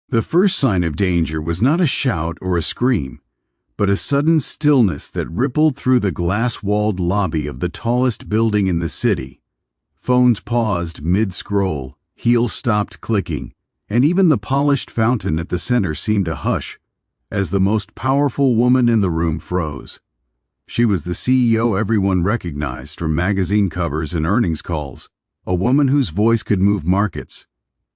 The first sign of danger was not a shout or a scream, but a sudden stillness that rippled through the glass-walled lobby of the tallest building in the city. Phones paused mid-scroll, heels stopped clicking, and even the polished fountain at the center seemed to hush as the most powerful woman in the room froze. She was the CEO everyone recognized from magazine covers and earnings calls, a woman whose voice could move markets.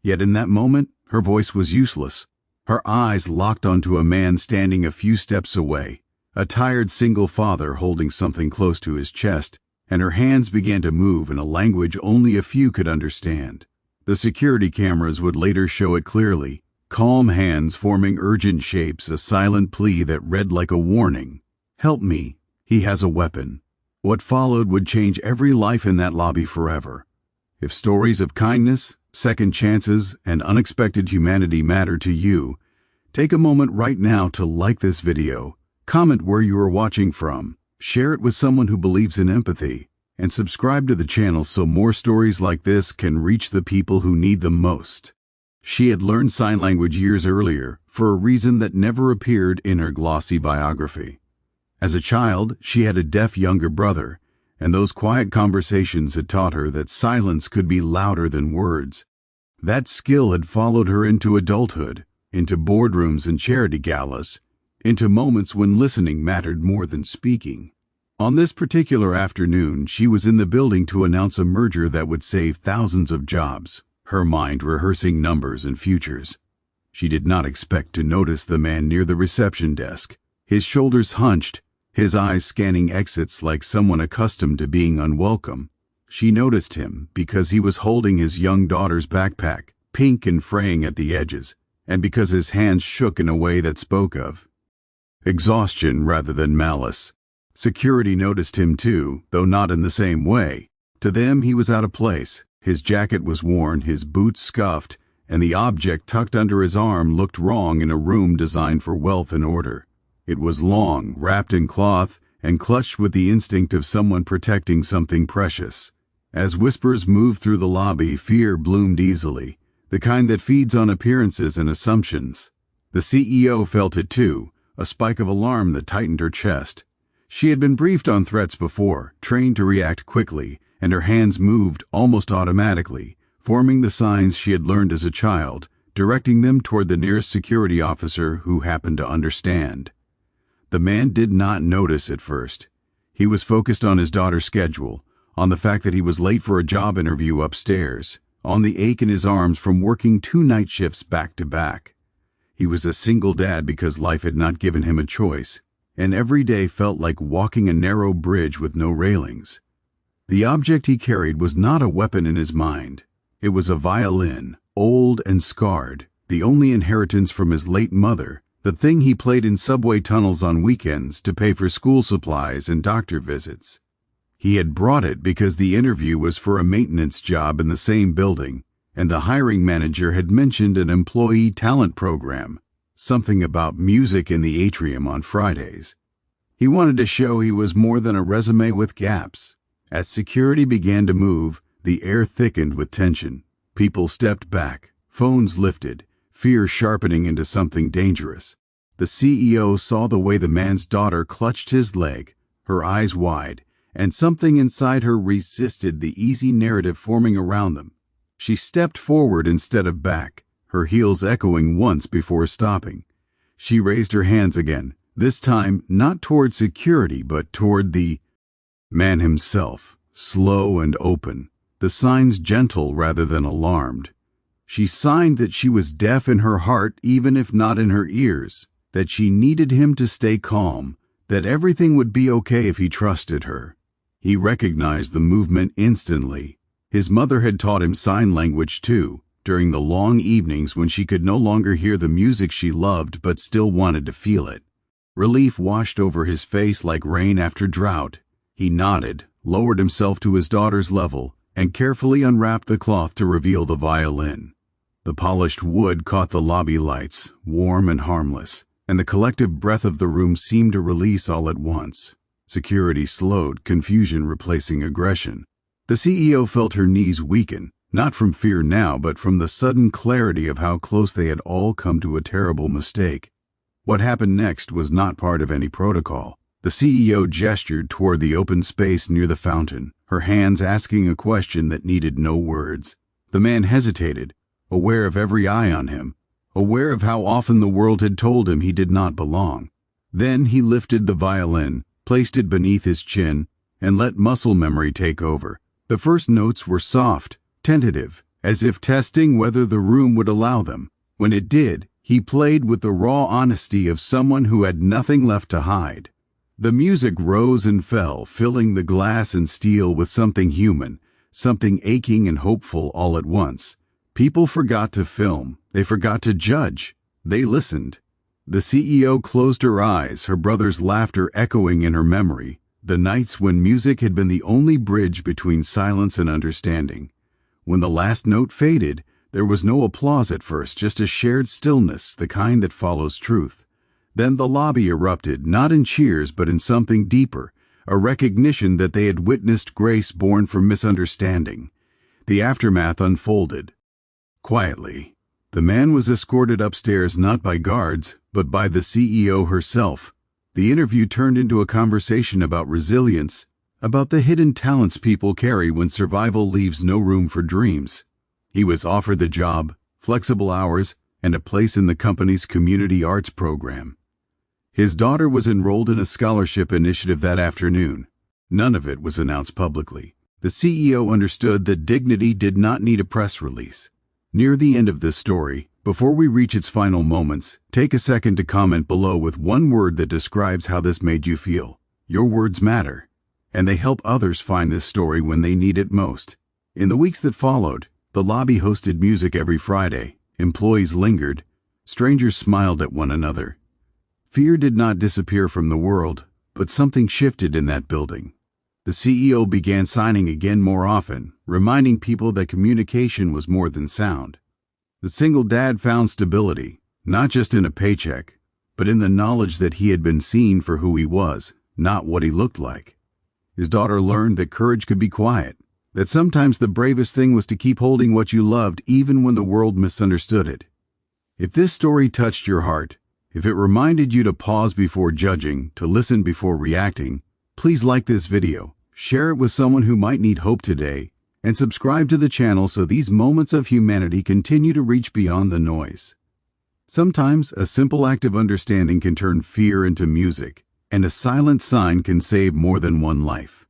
Yet in that moment, her voice was useless. Her eyes locked onto a man standing a few steps away, a tired single father holding something close to his chest, and her hands began to move in a language only a few could understand. The security cameras would later show it clearly, calm hands forming urgent shapes, a silent plea that read like a warning. "Help me, he has a weapon." What followed would change every life in that lobby forever. If stories of kindness, second chances, and unexpected humanity matter to you, take a moment right now to like this video, comment where you are watching from, share it with someone who believes in empathy, and subscribe to the channel so more stories like this can reach the people who need them most. She had learned sign language years earlier for a reason that never appeared in her glossy biography. As a child, she had a deaf younger brother, and those quiet conversations had taught her that silence could be louder than words. That skill had followed her into adulthood, into boardrooms and charity galas, into moments when listening mattered more than speaking. On this particular afternoon, she was in the building to announce a merger that would save thousands of jobs, her mind rehearsing numbers and futures. She did not expect to notice the man near the reception desk, his shoulders hunched, his eyes scanning exits like someone accustomed to being unwelcome. She noticed him because he was holding his young daughter's backpack, pink and fraying at the edges, and because his hands shook in a way that spoke of exhaustion rather than malice. Security noticed him too, though not in the same way. To them, he was out of place. His jacket was worn, his boots scuffed, and the object tucked under his arm looked wrong in a room designed for wealth and order. It was long, wrapped in cloth, and clutched with the instinct of someone protecting something precious. As whispers moved through the lobby, fear bloomed easily, the kind that feeds on appearances and assumptions. The CEO felt it too, a spike of alarm that tightened her chest. She had been briefed on threats before, trained to react quickly, and her hands moved almost automatically, forming the signs she had learned as a child, directing them toward the nearest security officer who happened to understand. The man did not notice at first. He was focused on his daughter's schedule, on the fact that he was late for a job interview upstairs, on the ache in his arms from working 2 night shifts back to back. He was a single dad because life had not given him a choice, and every day felt like walking a narrow bridge with no railings. The object he carried was not a weapon in his mind. It was a violin, old and scarred, the only inheritance from his late mother, the thing he played in subway tunnels on weekends to pay for school supplies and doctor visits. He had brought it because the interview was for a maintenance job in the same building, and the hiring manager had mentioned an employee talent program, something about music in the atrium on Fridays. He wanted to show he was more than a resume with gaps. As security began to move, the air thickened with tension. People stepped back, phones lifted, fear sharpening into something dangerous. The CEO saw the way the man's daughter clutched his leg, her eyes wide, and something inside her resisted the easy narrative forming around them. She stepped forward instead of back, her heels echoing once before stopping. She raised her hands again, this time not toward security but toward the man himself, slow and open, the signs gentle rather than alarmed. She signed that she was deaf in her heart even if not in her ears, that she needed him to stay calm, that everything would be okay if he trusted her. He recognized the movement instantly. His mother had taught him sign language too, during the long evenings when she could no longer hear the music she loved but still wanted to feel it. Relief washed over his face like rain after drought. He nodded, lowered himself to his daughter's level, and carefully unwrapped the cloth to reveal the violin. The polished wood caught the lobby lights, warm and harmless, and the collective breath of the room seemed to release all at once. Security slowed, confusion replacing aggression. The CEO felt her knees weaken, Not from fear now, but from the sudden clarity of how close they had all come to a terrible mistake. What happened next was not part of any protocol. The CEO gestured toward the open space near the fountain, her hands asking a question that needed no words. The man hesitated, aware of every eye on him, aware of how often the world had told him he did not belong. Then he lifted the violin, placed it beneath his chin, and let muscle memory take over. The first notes were soft, tentative, as if testing whether the room would allow them. When it did, he played with the raw honesty of someone who had nothing left to hide. The music rose and fell, filling the glass and steel with something human, something aching and hopeful all at once. People forgot to film. They forgot to judge. They listened. The CEO closed her eyes, her brother's laughter echoing in her memory, the nights when music had been the only bridge between silence and understanding. When the last note faded, there was no applause at first, just a shared stillness, the kind that follows truth. Then the lobby erupted, not in cheers but in something deeper, a recognition that they had witnessed grace born from misunderstanding. The aftermath unfolded. Quietly, the man was escorted upstairs not by guards, but by the CEO herself. The interview turned into a conversation about resilience, about the hidden talents people carry when survival leaves no room for dreams. He was offered the job, flexible hours, and a place in the company's community arts program. His daughter was enrolled in a scholarship initiative that afternoon. None of it was announced publicly. The CEO understood that dignity did not need a press release. Near the end of this story, before we reach its final moments, take a second to comment below with one word that describes how this made you feel. Your words matter, and they help others find this story when they need it most. In the weeks that followed, the lobby hosted music every Friday. Employees lingered. Strangers smiled at one another. Fear did not disappear from the world, but something shifted in that building. The CEO began signing again more often, reminding people that communication was more than sound. The single dad found stability, not just in a paycheck, but in the knowledge that he had been seen for who he was, not what he looked like. His daughter learned that courage could be quiet, that sometimes the bravest thing was to keep holding what you loved even when the world misunderstood it. If this story touched your heart, if it reminded you to pause before judging, to listen before reacting, please like this video, share it with someone who might need hope today, and subscribe to the channel so these moments of humanity continue to reach beyond the noise. Sometimes a simple act of understanding can turn fear into music, and a silent sign can save more than one life.